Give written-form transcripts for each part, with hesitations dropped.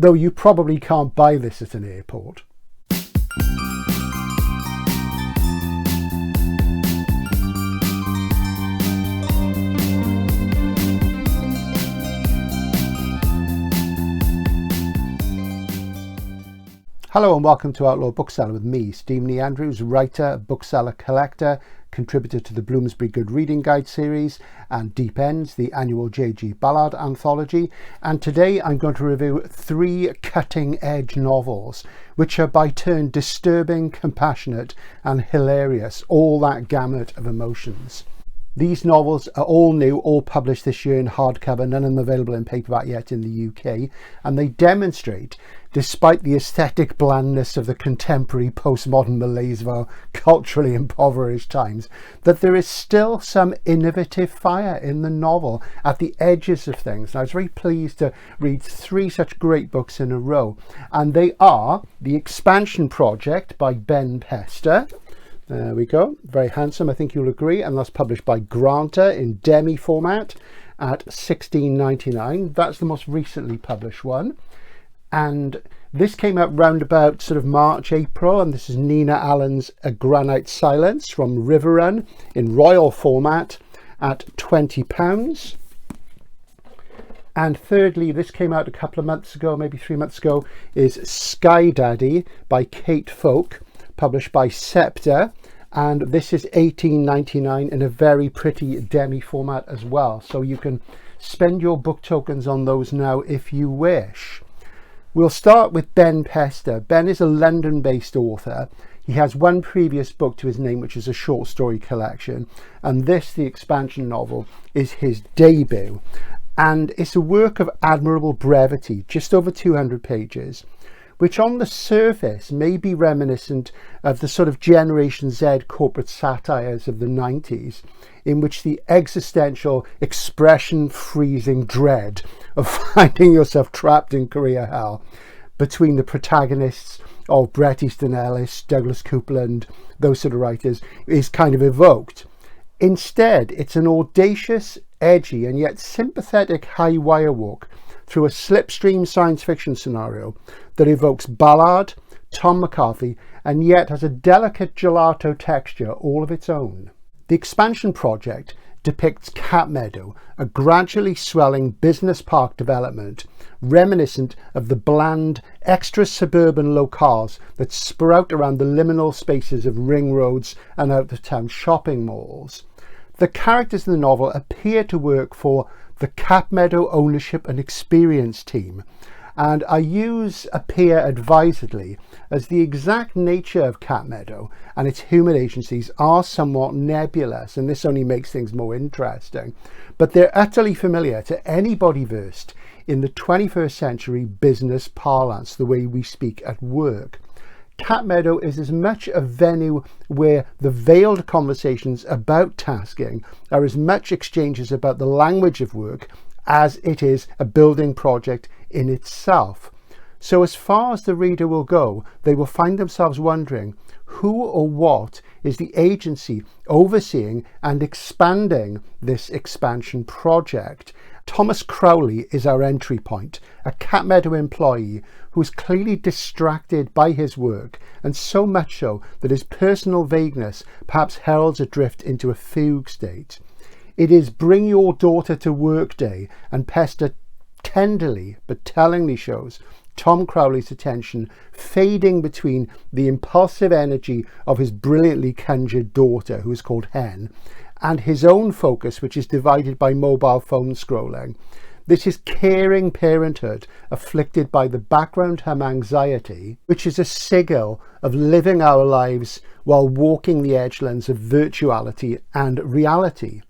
though you probably can't buy this at an airport. Hello and welcome to Outlaw Bookseller with me, Stephen E. Andrews, writer, bookseller, collector, contributor to the Bloomsbury Good Reading Guide series and Deep Ends, the annual J.G. Ballard anthology. And today I'm going to review 3 cutting-edge novels, which are by turn disturbing, compassionate and hilarious, all that gamut of emotions. These novels are all new, all published this year in hardcover, none of them available in paperback yet in the UK, and they demonstrate, despite the aesthetic blandness of the contemporary postmodern malaise of our culturally impoverished times, that there is still some innovative fire in the novel at the edges of things. And I was very pleased to read 3 such great books in a row, and they are The Expansion Project by Ben Pester. There we go, very handsome, I think you'll agree, and that's published by Granite in demi format at $16.99. That's the most recently published one, and this came out round about sort of March, April, and this is Nina Allen's A Granite Silence from River Run in royal format at £20. And thirdly, this came out a couple of months ago, maybe 3 months ago, is Sky Daddy by Kate Folk, published by Scepter, and this is $18.99 in a very pretty demi format as well, so you can spend your book tokens on those now if you wish. We'll start with Ben Pester. Ben is a London-based author. He has one previous book to his name, which is a short story collection, and this, the expansion novel, is his debut, and it's a work of admirable brevity, just over 200 pages, which on the surface may be reminiscent of the sort of Generation Z corporate satires of the 90s, in which the existential, expression-freezing dread of finding yourself trapped in career hell between the protagonists of Bret Easton Ellis, Douglas Coupland, those sort of writers, is kind of evoked. Instead, it's an audacious, edgy and yet sympathetic high wire walk through a slipstream science fiction scenario that evokes Ballard, Tom McCarthy, and yet has a delicate gelato texture all of its own. The Expansion Project depicts Cat Meadow, a gradually swelling business park development reminiscent of the bland, extra-suburban locales that sprout around the liminal spaces of ring roads and out-of-town shopping malls. The characters in the novel appear to work for the Cat Meadow Ownership and Experience team, and I use appear advisedly, as the exact nature of Cat Meadow and its human agencies are somewhat nebulous, and this only makes things more interesting, but they're utterly familiar to anybody versed in the 21st century business parlance, the way we speak at work. Cat Meadow is as much a venue where the veiled conversations about tasking are as much exchanges about the language of work as it is a building project in itself. So as far as the reader will go, they will find themselves wondering who or what is the agency overseeing and expanding this expansion project. Thomas Crowley is our entry point, a Cat Meadow employee who is clearly distracted by his work, and so much so that his personal vagueness perhaps heralds a drift into a fugue state. It is Bring Your Daughter to Work Day, and Pester tenderly but tellingly shows Tom Crowley's attention fading between the impulsive energy of his brilliantly conjured daughter, who is called Hen, and his own focus, which is divided by mobile phone scrolling. This is caring parenthood afflicted by the background hum anxiety, which is a sigil of living our lives while walking the edgelands of virtuality and reality.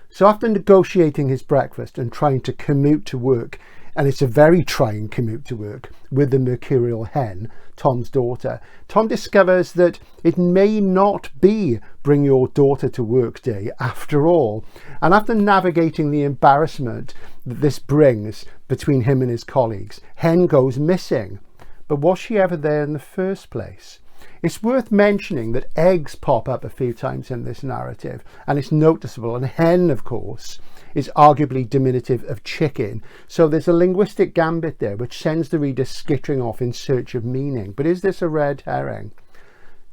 So after negotiating his breakfast and trying to commute to work, and it's a very trying commute to work with the mercurial Hen, Tom's daughter, Tom discovers that it may not be Bring Your Daughter to Work Day after all. And after navigating the embarrassment that this brings between him and his colleagues, Hen goes missing. But was she ever there in the first place? It's worth mentioning that eggs pop up a few times in this narrative, and it's noticeable, and hen, of course, is arguably diminutive of chicken, so there's a linguistic gambit there which sends the reader skittering off in search of meaning. But is this a red herring?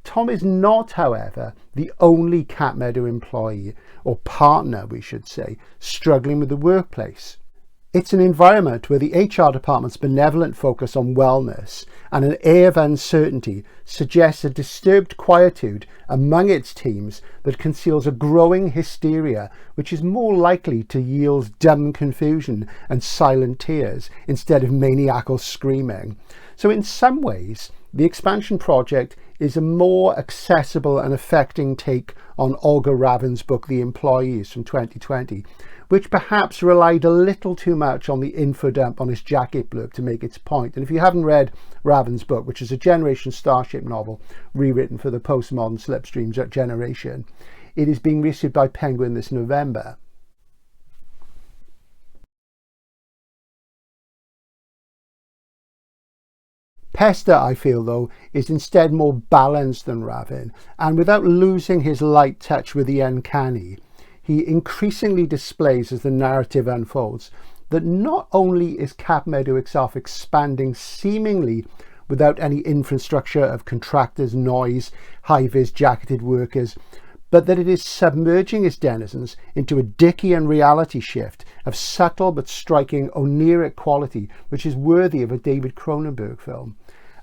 Tom is not, however, the only Cat Meadow employee, or partner we should say, struggling with the workplace. It's an environment where the HR department's benevolent focus on wellness and an air of uncertainty suggests a disturbed quietude among its teams that conceals a growing hysteria which is more likely to yield dumb confusion and silent tears instead of maniacal screaming. So in some ways, the expansion project is a more accessible and affecting take on Olga Raven's book The Employees from 2020, which perhaps relied a little too much on the info dump on his jacket blurb to make its point. And if you haven't read Raven's book, which is a Generation Starship novel rewritten for the postmodern Slipstream generation, it is being reissued by Penguin this November. Pester, I feel though, is instead more balanced than Raven, and without losing his light touch with the uncanny, he increasingly displays as the narrative unfolds that not only is Cat Meadow itself expanding seemingly without any infrastructure of contractors, noise, high-vis jacketed workers, but that it is submerging its denizens into a Dickian reality shift of subtle but striking oniric quality which is worthy of a David Cronenberg film.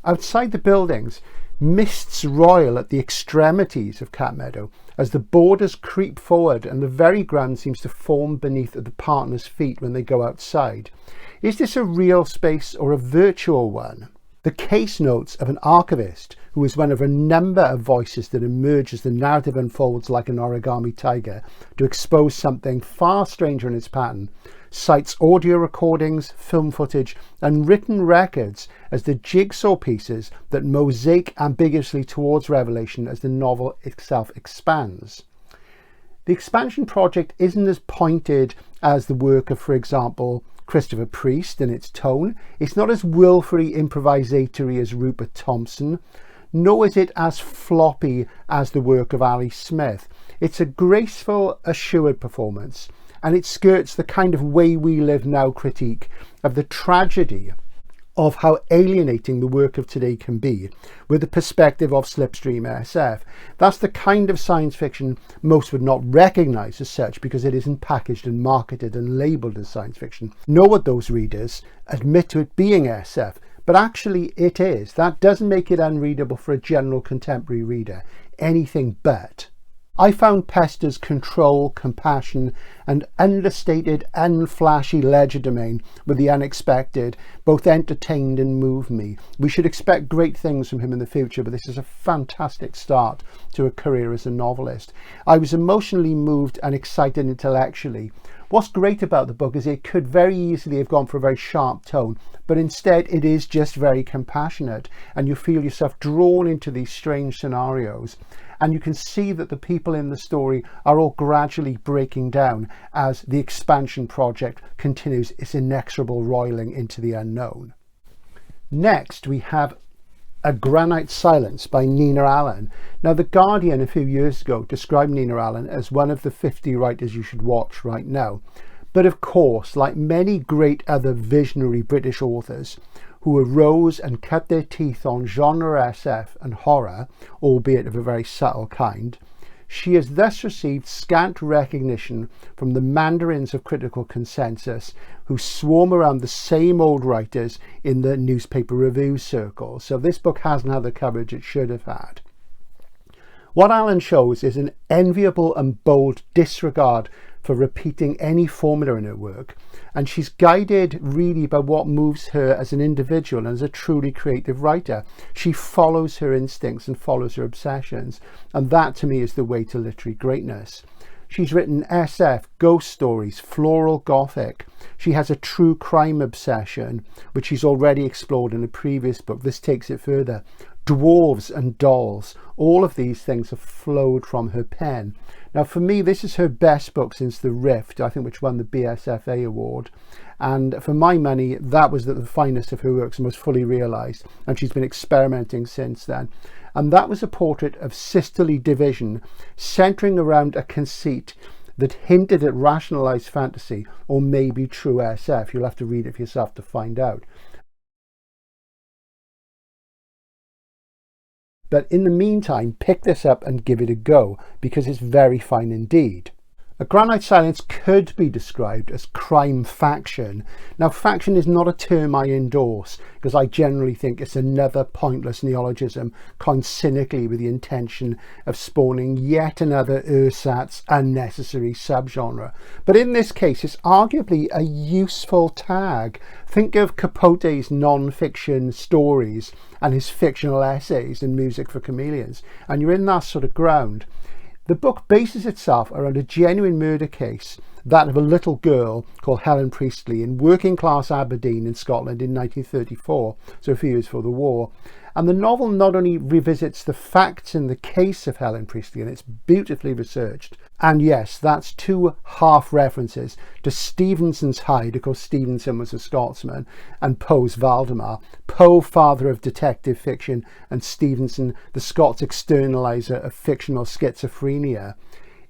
Outside the buildings, mists roil at the extremities of Cat Meadow as the borders creep forward and the very ground seems to form beneath the partners' feet when they go outside. Is this a real space or a virtual one? The case notes of an archivist, who is one of a number of voices that emerge as the narrative unfolds like an origami tiger to expose something far stranger in its pattern, cites audio recordings, film footage and written records as the jigsaw pieces that mosaic ambiguously towards revelation as the novel itself expands. The expansion project isn't as pointed as the work of, for example, Christopher Priest in its tone. It's not as willfully improvisatory as Rupert Thompson, nor is it as floppy as the work of Ali Smith. It's a graceful, assured performance, and it skirts the kind of way we live now critique of the tragedy of how alienating the work of today can be with the perspective of Slipstream SF. That's the kind of science fiction most would not recognise as such because it isn't packaged and marketed and labelled as science fiction, nor would those readers admit to it being SF, but actually it is. That doesn't make it unreadable for a general contemporary reader, anything but. I found Pester's control, compassion and understated, unflashy legerdemain with the unexpected both entertained and moved me. We should expect great things from him in the future, but this is a fantastic start to a career as a novelist. I was emotionally moved and excited intellectually. What's great about the book is it could very easily have gone for a very sharp tone, but instead it is just very compassionate, and you feel yourself drawn into these strange scenarios. And you can see that the people in the story are all gradually breaking down as the expansion project continues its inexorable roiling into the unknown. Next, we have A Granite Silence by Nina Allen. Now, The Guardian a few years ago described Nina Allen as one of the 50 writers you should watch right now. But of course, like many great other visionary British authors, who arose and cut their teeth on genre SF and horror, albeit of a very subtle kind, she has thus received scant recognition from the mandarins of critical consensus who swarm around the same old writers in the newspaper review circles. So this book hasn't had the coverage it should have had. What Allen shows is an enviable and bold disregard for repeating any formula in her work, and she's guided really by what moves her as an individual and as a truly creative writer. She follows her instincts and follows her obsessions, and that to me is the way to literary greatness. She's written SF, ghost stories, floral gothic. She has a true crime obsession, which she's already explored in a previous book. This takes it further. dwarves and dolls. All of these things have flowed from her pen. Now, for me, this is her best book since The Rift, I think, which won the BSFA award. And for my money, that was the finest of her works and most fully realised. And she's been experimenting since then. And that was a portrait of sisterly division, centering around a conceit that hinted at rationalised fantasy or maybe true SF. You'll have to read it for yourself to find out. But in the meantime, pick this up and give it a go, because it's very fine indeed. A Granite Silence could be described as crime faction. Now, faction is not a term I endorse, because I generally think it's another pointless neologism coined cynically with the intention of spawning yet another ersatz unnecessary subgenre. But in this case, it's arguably a useful tag. Think of Capote's non-fiction stories and his fictional essays in Music for Chameleons, and you're in that sort of ground. The book bases itself around a genuine murder case, that of a little girl called Helen Priestley in working class Aberdeen in Scotland in 1934, so a few years before the war. And the novel not only revisits the facts in the case of Helen Priestley, and it's beautifully researched, and yes, that's two half references to Stevenson's Hyde, of course Stevenson was a Scotsman, and Poe's Valdemar. Poe, father of detective fiction, and Stevenson, the Scots externalizer of fictional schizophrenia.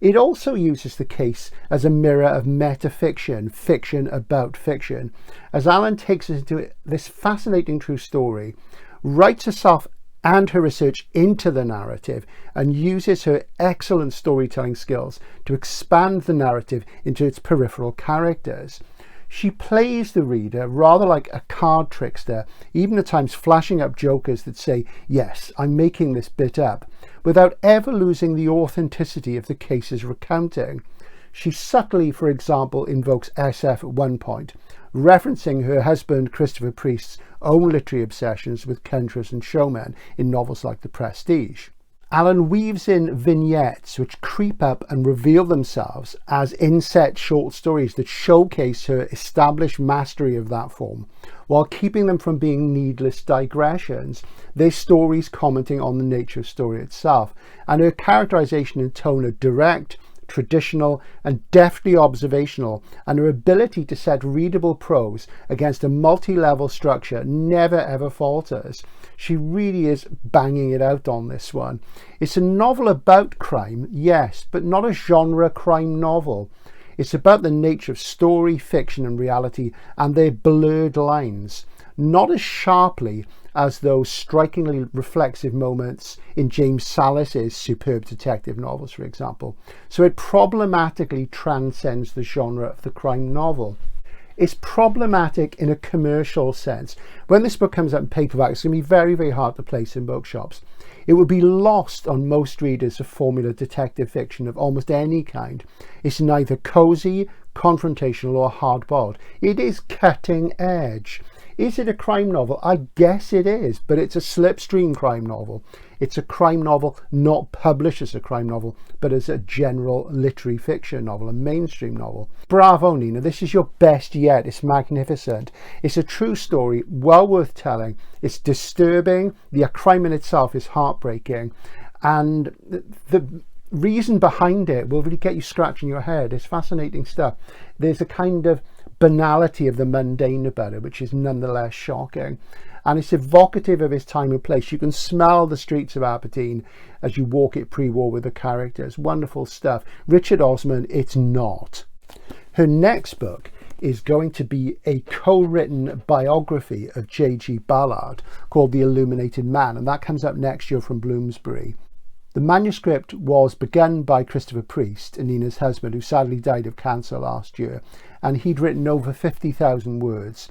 It also uses the case as a mirror of metafiction, fiction about fiction, as Allen takes us into this fascinating true story, writes herself and her research into the narrative, and uses her excellent storytelling skills to expand the narrative into its peripheral characters. She plays the reader rather like a card trickster, even at times flashing up jokers that say, yes, I'm making this bit up, without ever losing the authenticity of the case's recounting. She subtly, for example, invokes SF at one point, referencing her husband Christopher Priest's own literary obsessions with counters and showmen in novels like The Prestige. Allen weaves in vignettes which creep up and reveal themselves as inset short stories that showcase her established mastery of that form, while keeping them from being needless digressions. They're stories commenting on the nature of story itself, and her characterization and tone are direct, traditional and deftly observational, and her ability to set readable prose against a multi-level structure never ever falters. She really is banging it out on this one. It's a novel about crime, yes, but not a genre crime novel. It's about the nature of story, fiction and reality and their blurred lines, not as sharply as those strikingly reflexive moments in James Sallis's superb detective novels, for example. So it problematically transcends the genre of the crime novel. It's problematic in a commercial sense. When this book comes out in paperback, it's going to be very, very hard to place in bookshops. It would be lost on most readers of formula detective fiction of almost any kind. It's neither cosy, confrontational or hard-boiled. It is cutting edge. Is it a crime novel? I guess it is, but it's a slipstream crime novel. It's a crime novel not published as a crime novel, but as a general literary fiction novel, a mainstream novel. Bravo, Nina. This is your best yet. It's magnificent. It's a true story, well worth telling. It's disturbing. The crime in itself is heartbreaking. And the reason behind it will really get you scratching your head. It's fascinating stuff. There's a kind of banality of the mundane about it, which is nonetheless shocking, and it's evocative of its time and place. You can smell the streets of Aberdeen as you walk it pre-war with the characters. Wonderful stuff. Richard Osman, it's not. Her next book is going to be a co-written biography of J.G. Ballard called The Illuminated Man, and that comes up next year from Bloomsbury. The manuscript was begun by Christopher Priest, Nina's husband, who sadly died of cancer last year, and he'd written over 50,000 words.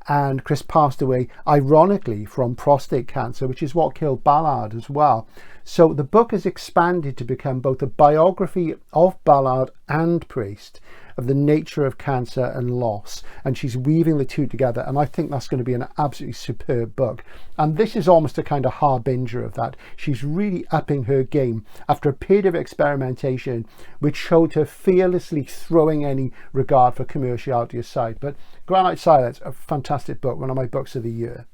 And Chris passed away, ironically, from prostate cancer, which is what killed Ballard as well. So the book has expanded to become both a biography of Ballard and Priest, of the nature of cancer and loss, and she's weaving the two together, and I think that's going to be an absolutely superb book. And this is almost a kind of harbinger of that. She's really upping her game after a period of experimentation which showed her fearlessly throwing any regard for commerciality aside. But Granite Silence, a fantastic book, one of my books of the year.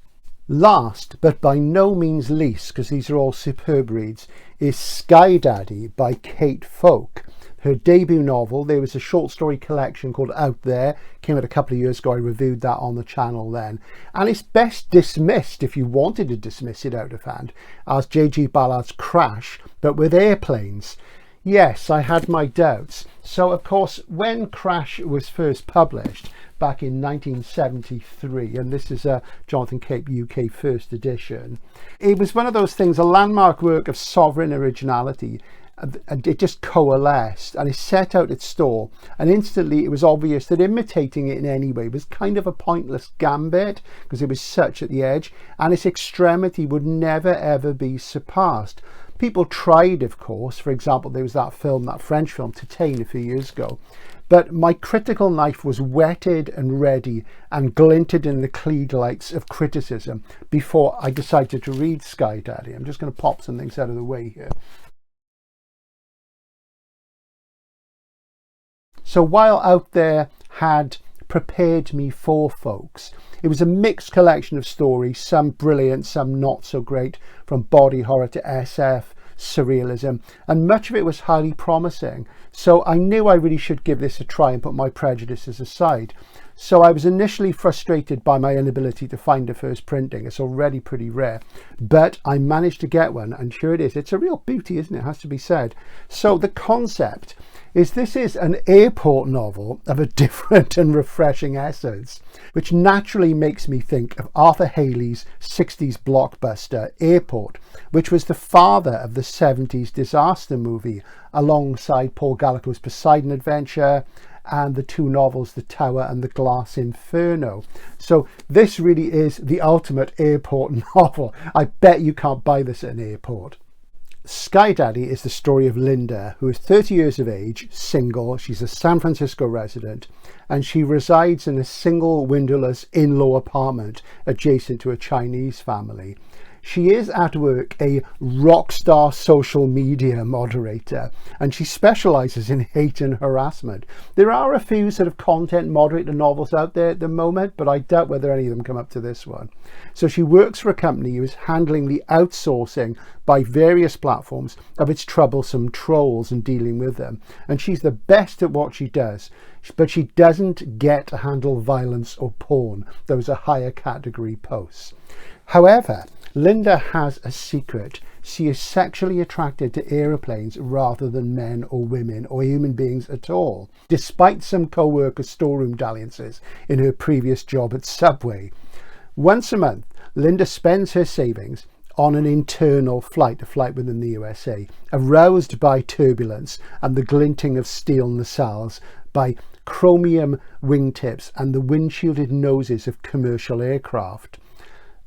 Last, but by no means least, because these are all superb reads, is Sky Daddy by Kate Folk. Her debut novel. There was a short story collection called Out There, came out a couple of years ago. I reviewed that on the channel then, and it's best dismissed, if you wanted to dismiss it out of hand, as J.G. Ballard's Crash, but with airplanes. Yes, I had my doubts. So of course, when Crash was first published back in 1973, and this is a Jonathan Cape UK first edition, it was one of those things, a landmark work of sovereign originality, and it just coalesced, and it set out its stall, and instantly it was obvious that imitating it in any way was kind of a pointless gambit, because it was such at the edge, and its extremity would never ever be surpassed. People tried, of course. For example, there was that French film, Titane, a few years ago. But my critical knife was whetted and ready and glinted in the clear lights of criticism before I decided to read Sky Daddy. I'm just going to pop some things out of the way here. So while Out There had prepared me for folks, it was a mixed collection of stories, some brilliant, some not so great, from body horror to SF, surrealism, and much of it was highly promising. So I knew I really should give this a try and put my prejudices aside. So I was initially frustrated by my inability to find a first printing. It's already pretty rare, but I managed to get one, and here it is. It's a real beauty, isn't it? It has to be said. So the concept is, this is an airport novel of a different and refreshing essence, which naturally makes me think of Arthur Haley's 60s blockbuster Airport, which was the father of the 70s disaster movie, alongside Paul Gallico's Poseidon Adventure and the two novels, The Tower and The Glass Inferno. So this really is the ultimate airport novel. I bet you can't buy this at an airport. Sky Daddy is the story of Linda, who is 30 years of age, single. She's a San Francisco resident, and she resides in a single windowless in-law apartment adjacent to a Chinese family. She is at work a rock star social media moderator, and she specializes in hate and harassment. There are a few sort of content moderator novels out there at the moment, but I doubt whether any of them come up to this one. So she works for a company who is handling the outsourcing by various platforms of its troublesome trolls and dealing with them. And she's the best at what she does, but she doesn't get to handle violence or porn. Those are higher category posts. However, Linda has a secret. She is sexually attracted to aeroplanes rather than men or women or human beings at all, despite some co-worker storeroom dalliances in her previous job at Subway. Once a month, Linda spends her savings on an internal flight, a flight within the USA, aroused by turbulence and the glinting of steel nacelles, by chromium wingtips and the wind-shielded noses of commercial aircraft.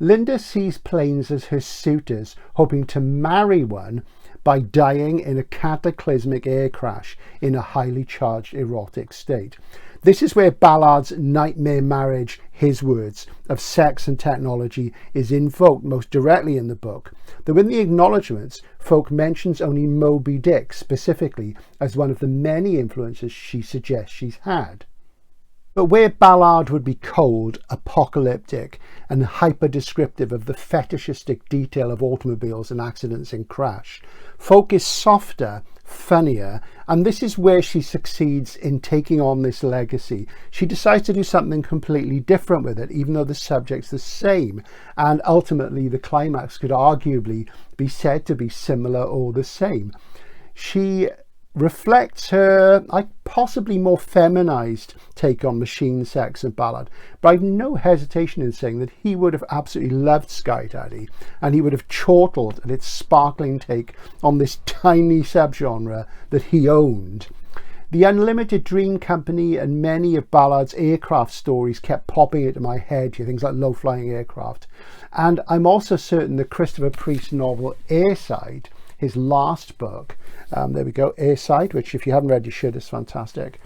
Linda sees planes as her suitors, hoping to marry one by dying in a cataclysmic air crash in a highly charged erotic state. This is where Ballard's nightmare marriage, his words, of sex and technology is invoked most directly in the book, though in the acknowledgements, Folk mentions only Moby Dick specifically as one of the many influences she suggests she's had. But where Ballard would be cold, apocalyptic, and hyper-descriptive of the fetishistic detail of automobiles and accidents in Crash, Folk is softer, funnier, and this is where she succeeds in taking on this legacy. She decides to do something completely different with it, even though the subject's the same, and ultimately the climax could arguably be said to be similar or the same. She reflects her possibly more feminized take on machine sex and Ballard, but I've no hesitation in saying that he would have absolutely loved Sky Daddy, and he would have chortled at its sparkling take on this tiny subgenre that he owned. The Unlimited Dream Company and many of Ballard's aircraft stories kept popping into my head here, things like low-flying aircraft, and I'm also certain the Christopher Priest novel Airside, his last book, there we go, Airside, which if you haven't read you should, is fantastic,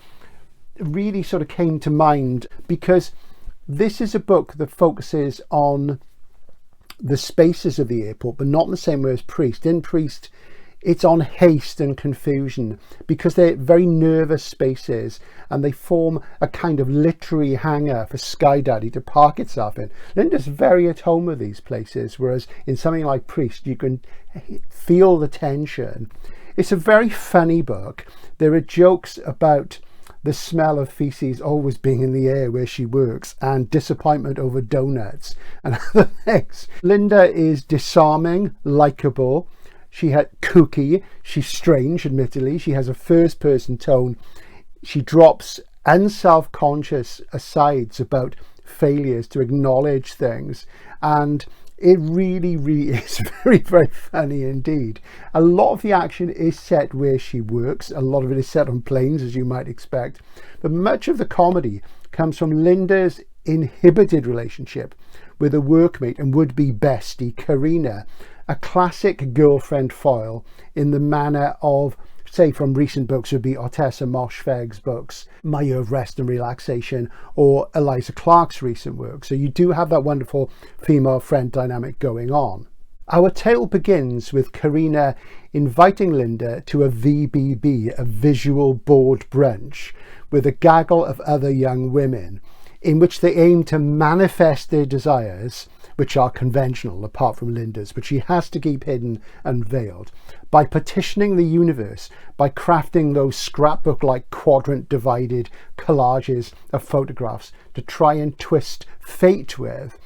really sort of came to mind because this is a book that focuses on the spaces of the airport, but not in the same way as Priest. In Priest, It's on haste and confusion because they're very nervous spaces and they form a kind of literary hangar for Sky Daddy to park itself in. Linda's very at home with these places, whereas in something like Priest, you can feel the tension. It's a very funny book. There are jokes about the smell of feces always being in the air where she works and disappointment over donuts and other things. Linda is disarming, likeable. She had kooky. She's strange, admittedly. She has a first-person tone. She drops unself-conscious asides about failures to acknowledge things. And it really, really is very, very funny indeed. A lot of the action is set where she works. A lot of it is set on planes, as you might expect. But much of the comedy comes from Linda's inhibited relationship with a workmate and would-be bestie, Karina, a classic girlfriend foil in the manner of, say, from recent books would be Ottessa Moshfegh's books, My Year of Rest and Relaxation, or Eliza Clark's recent work. So you do have that wonderful female friend dynamic going on. Our tale begins with Karina inviting Linda to a VBB, a visual board brunch, with a gaggle of other young women, in which they aim to manifest their desires, which are conventional apart from Linda's, but she has to keep hidden and veiled, by petitioning the universe, by crafting those scrapbook-like quadrant-divided collages of photographs to try and twist fate with.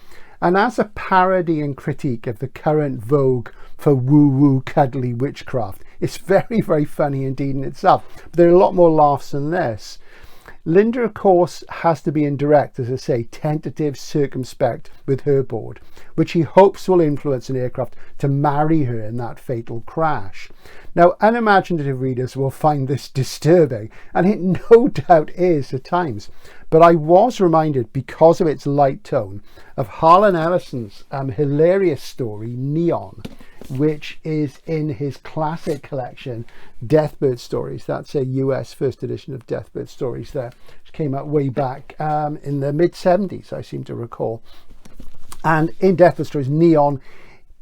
And as a parody and critique of the current vogue for woo-woo cuddly witchcraft, it's very, very funny indeed in itself. But there are a lot more laughs than this. Linda, of course, has to be indirect, as I say, tentative, circumspect with her board, which he hopes will influence an aircraft to marry her in that fatal crash. Now, unimaginative readers will find this disturbing, and it no doubt is at times. But I was reminded, because of its light tone, of Harlan Ellison's hilarious story, Neon, which is in his classic collection, Deathbird Stories. That's a US first edition of Deathbird Stories there, which came out way back in the mid-70s, I seem to recall. And in Deathbird Stories, Neon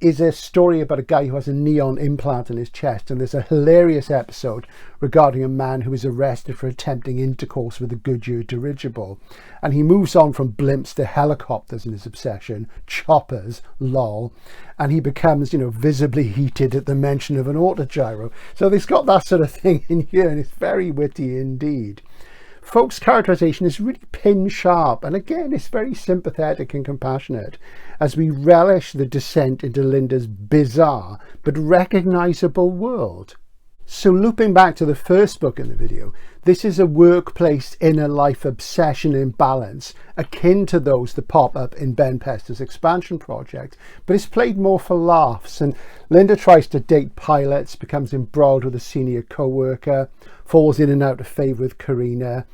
is a story about a guy who has a neon implant in his chest, and there's a hilarious episode regarding a man who is arrested for attempting intercourse with a Goodyear dirigible, and he moves on from blimps to helicopters in his obsession, choppers, lol, and he becomes, visibly heated at the mention of an autogyro. So they've got that sort of thing in here, and it's very witty indeed. Folks' characterization is really pin sharp, and again it's very sympathetic and compassionate as we relish the descent into Linda's bizarre but recognizable world. So looping back to the first book in the video, this is a workplace inner life obsession imbalance akin to those that pop up in Ben Pester's expansion project, but it's played more for laughs, and Linda tries to date pilots, becomes embroiled with a senior co-worker, falls in and out of favour with Karina,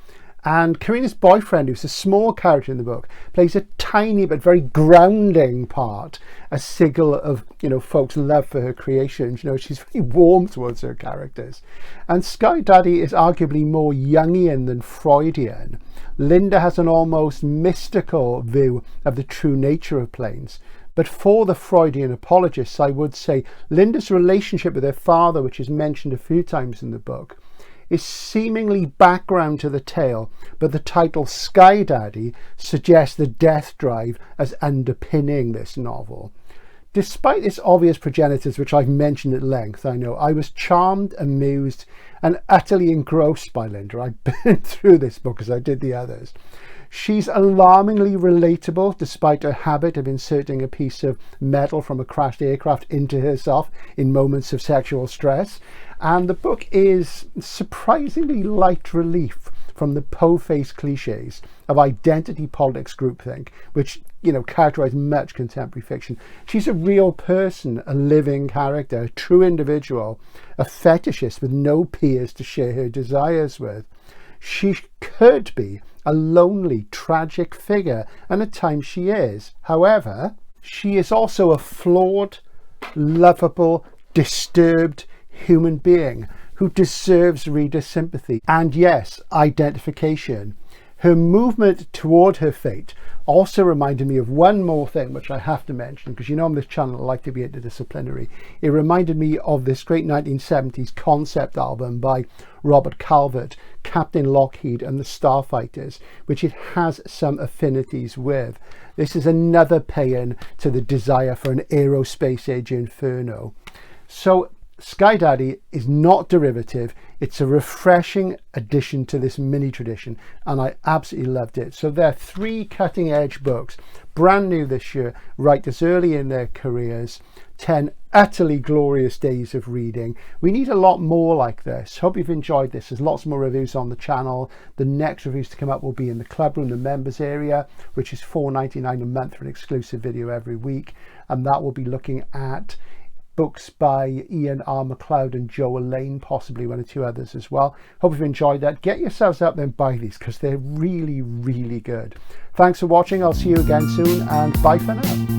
and Karina's boyfriend, who's a small character in the book, plays a tiny but very grounding part, a sigil of, folks' love for her creations. She's very warm towards her characters. And Sky Daddy is arguably more Jungian than Freudian. Linda has an almost mystical view of the true nature of planes. But for the Freudian apologists, I would say Linda's relationship with her father, which is mentioned a few times in the book, is seemingly background to the tale, but the title Sky Daddy suggests the death drive as underpinning this novel. Despite its obvious progenitors, which I've mentioned at length, I know, I was charmed, amused, and utterly engrossed by Linda. I burned through this book as I did the others. She's alarmingly relatable, despite her habit of inserting a piece of metal from a crashed aircraft into herself in moments of sexual stress. And the book is surprisingly light relief from the po-faced cliches of identity politics groupthink, which, characterize much contemporary fiction. She's a real person, a living character, a true individual, a fetishist with no peers to share her desires with. She could be a lonely, tragic figure, and at times she is. However, she is also a flawed, lovable, disturbed human being who deserves reader sympathy and, yes, identification. Her movement toward her fate also reminded me of one more thing, which I have to mention, because you know on this channel I like to be interdisciplinary. It reminded me of this great 1970s concept album by Robert Calvert, Captain Lockheed and the Starfighters, which it has some affinities with. This is another paean to the desire for an aerospace age inferno. So Sky Daddy is not derivative. It's a refreshing addition to this mini tradition, and I absolutely loved it. So they're 3 cutting edge books, brand new this year, writers early in their careers, 10 utterly glorious days of reading. We need a lot more like this. Hope you've enjoyed this. There's lots more reviews on the channel. The next reviews to come up will be in the club room, the members area, which is $4.99 a month for an exclusive video every week, and that will be looking at books by Ian R. MacLeod and Joel Lane, possibly 1 or 2 others as well. Hope you've enjoyed that. Get yourselves out there and buy these because they're really, really good. Thanks for watching. I'll see you again soon, and bye for now.